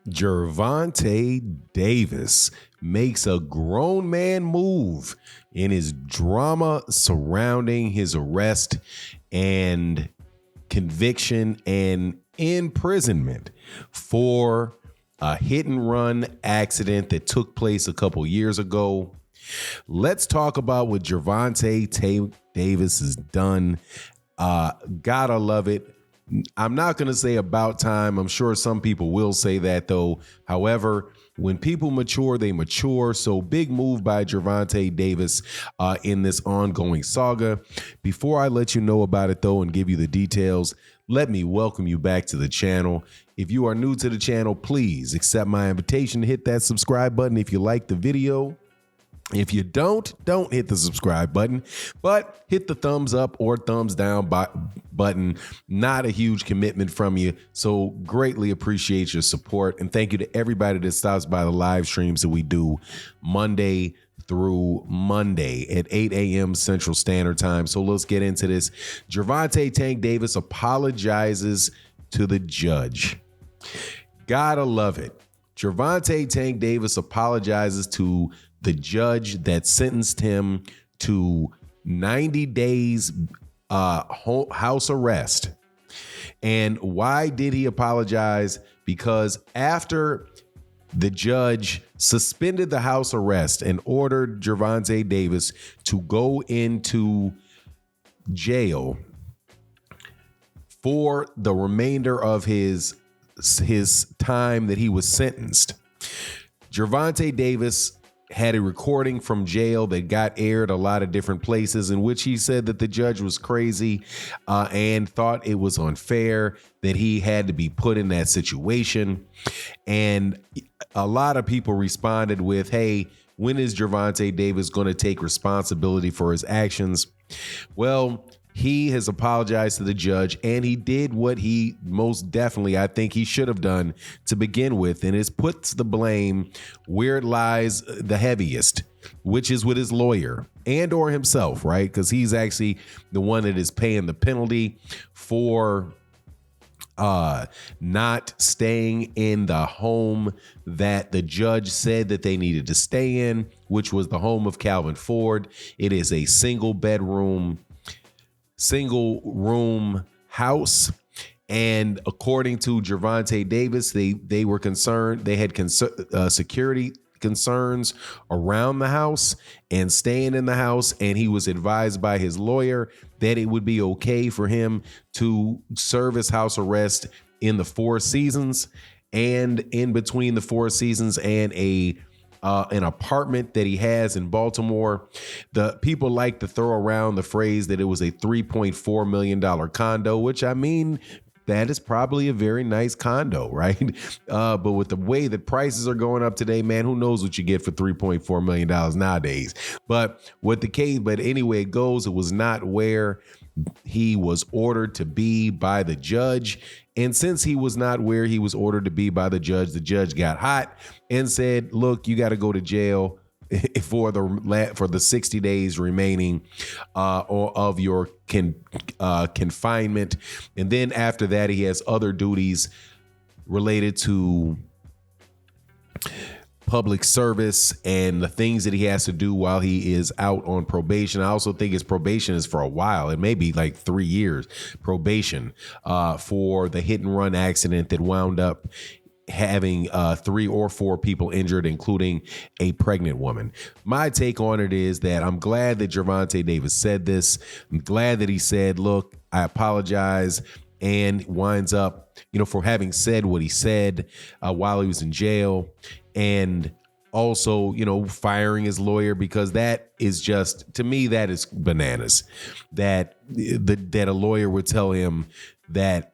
Gervonta Davis makes a grown man move in his drama surrounding his arrest and conviction and imprisonment for a hit and run accident that took place a couple years ago. Let's talk about what Gervonta Davis has done. Gotta love it. I'm not going to say about time. I'm sure some people will say that, though. However, when people mature, they mature. So big move by Gervonta Davis in this ongoing saga. Before I let you know about it, though, and give you the details, let me welcome you back to the channel. If you are new to the channel, please accept my invitation to hit that subscribe button if you like the video. If you don't hit the subscribe button, but hit the thumbs up or thumbs down button. Not a huge commitment from you, so greatly appreciate your support. And thank you to everybody that stops by the live streams that we do Monday through Monday at 8 a.m. Central Standard Time. So let's get into this. Gervonta Tank Davis apologizes to the judge. Gotta love it. Gervonta Tank Davis apologizes to the judge that sentenced him to 90 days house arrest. And why did he apologize? Because after the judge suspended the house arrest and ordered Gervonta Davis to go into jail for the remainder of his time that he was sentenced, Gervonta Davis had a recording from jail that got aired a lot of different places, in which he said that the judge was crazy and thought it was unfair that he had to be put in that situation. And a lot of people responded with, hey, when is Gervonta Davis going to take responsibility for his actions? Well, he has apologized to the judge, and he did what he most definitely, I think he should have done to begin with, and it puts the blame where it lies the heaviest, which is with his lawyer and or himself, right? Because he's actually the one that is paying the penalty for not staying in the home that the judge said that they needed to stay in, which was the home of Calvin Ford. It is a single room house, and according to Gervonta Davis, they were concerned, they had security concerns around the house and staying in the house, and he was advised by his lawyer that it would be okay for him to serve his house arrest in the Four Seasons, and in between the Four Seasons and an apartment that he has in Baltimore. The people like to throw around the phrase that it was a $3.4 million condo, which, I mean, that is probably a very nice condo, right? But with the way that prices are going up today, man, who knows what you get for $3.4 million nowadays. But anyway, it goes, it was not where he was ordered to be by the judge. And since he was not where he was ordered to be by the judge got hot and said, look, you got to go to jail for the 60 days remaining of your confinement. And then after that, he has other duties related to public service and the things that he has to do while he is out on probation. I also think his probation is for a while. It may be like 3 years probation for the hit and run accident that wound up having 3 or 4 people injured, including a pregnant woman. My take on it is that I'm glad that Gervonta Davis said this. I'm glad that he said, look, I apologize, and winds up, for having said what he said while he was in jail. And also, firing his lawyer, because that is just, to me, that is bananas. That a lawyer would tell him that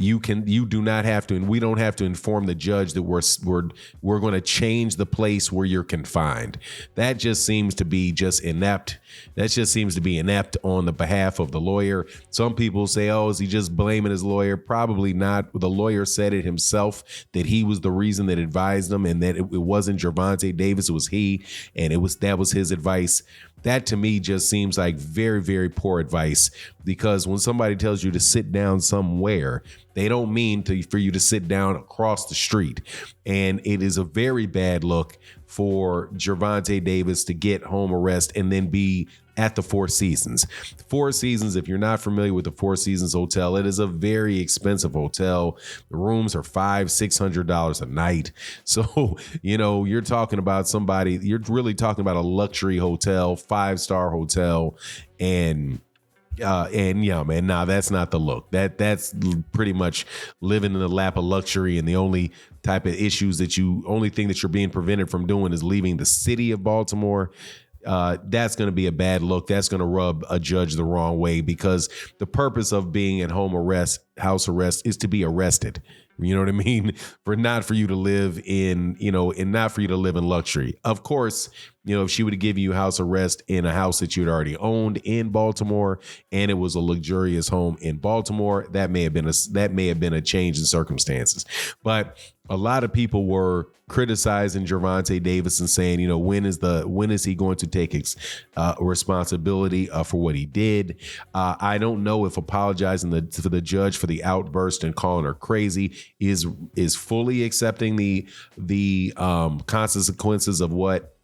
you do not have to, and we don't have to inform the judge that we're going to change the place where you're confined. That just seems to be just inept. That just seems to be inept on the behalf of the lawyer. Some people say, oh, is he just blaming his lawyer? Probably not. The lawyer said it himself, that he was the reason that advised him, and that it wasn't Gervonta Davis, it was he, and that was his advice. That to me just seems like very, very poor advice, because when somebody tells you to sit down somewhere, they don't mean for you to sit down across the street. And it is a very bad look for Gervonta Davis to get home arrest and then be at the Four Seasons. Four Seasons, if you're not familiar with the Four Seasons Hotel, it is a very expensive hotel. The rooms are $500-$600 a night. So, you're talking about you're really talking about a luxury hotel, 5-star hotel. And yeah, man, that's not the look. That's pretty much living in the lap of luxury, and the only type of only thing that you're being prevented from doing is leaving the city of Baltimore. That's going to be a bad look. That's going to rub a judge the wrong way, because the purpose of being at house arrest is to be arrested. You know what I mean? Not for you to live in, and not for you to live in luxury. Of course, if she would have given you house arrest in a house that you'd already owned in Baltimore, and it was a luxurious home in Baltimore, that may have been a change in circumstances. But a lot of people were criticizing Gervonta Davis and saying, when is he going to take responsibility for what he did? I don't know if apologizing to the judge for the outburst and calling her crazy is fully accepting the consequences of what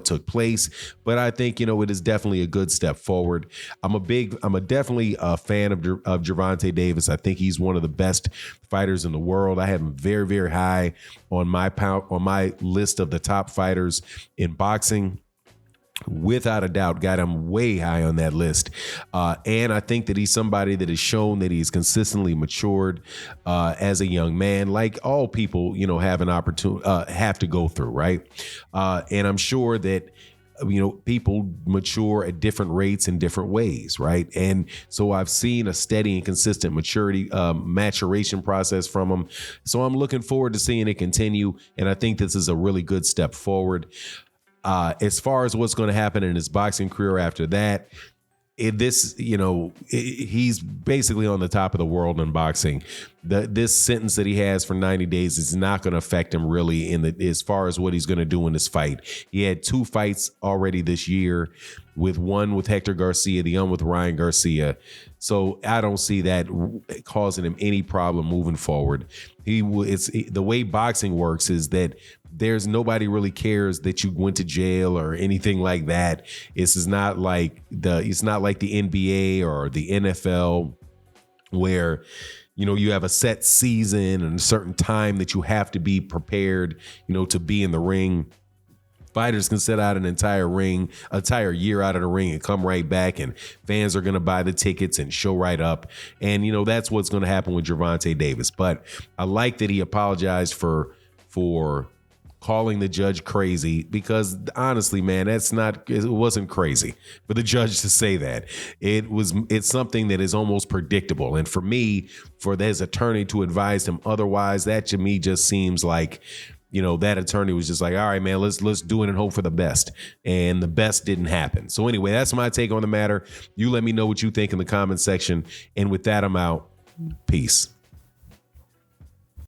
took place, but I think it is definitely a good step forward. I'm definitely a fan of Gervonta Davis. I think he's one of the best fighters in the world. I have him very, very high on my list of the top fighters in boxing. Without a doubt, got him way high on that list. And I think that he's somebody that has shown that he's consistently matured as a young man, like all people, have an opportunity, have to go through, right? And I'm sure that, people mature at different rates in different ways, right? And so I've seen a steady and consistent maturation process from him. So I'm looking forward to seeing it continue. And I think this is a really good step forward. As far as what's going to happen in his boxing career after that, he's basically on the top of the world in boxing. This sentence that he has for 90 days is not going to affect him really as far as what he's going to do in this fight. He had 2 fights already this year, one with Hector Garcia, the other with Ryan Garcia. So I don't see that causing him any problem moving forward. The way boxing works is that there's nobody really cares that you went to jail or anything like that. It's not like the NBA or the NFL where you have a set season and a certain time that you have to be prepared, to be in the ring. Fighters can sit out an entire year out of the ring and come right back, and fans are going to buy the tickets and show right up. And, that's what's going to happen with Gervonta Davis. But I like that he apologized for calling the judge crazy, because honestly, man, it wasn't crazy for the judge to say that. It's something that is almost predictable. And for me, for his attorney to advise him otherwise, that to me just seems like, that attorney was just like, all right, man, let's do it and hope for the best. And the best didn't happen. So anyway, that's my take on the matter. You let me know what you think in the comment section. And with that, I'm out. Peace.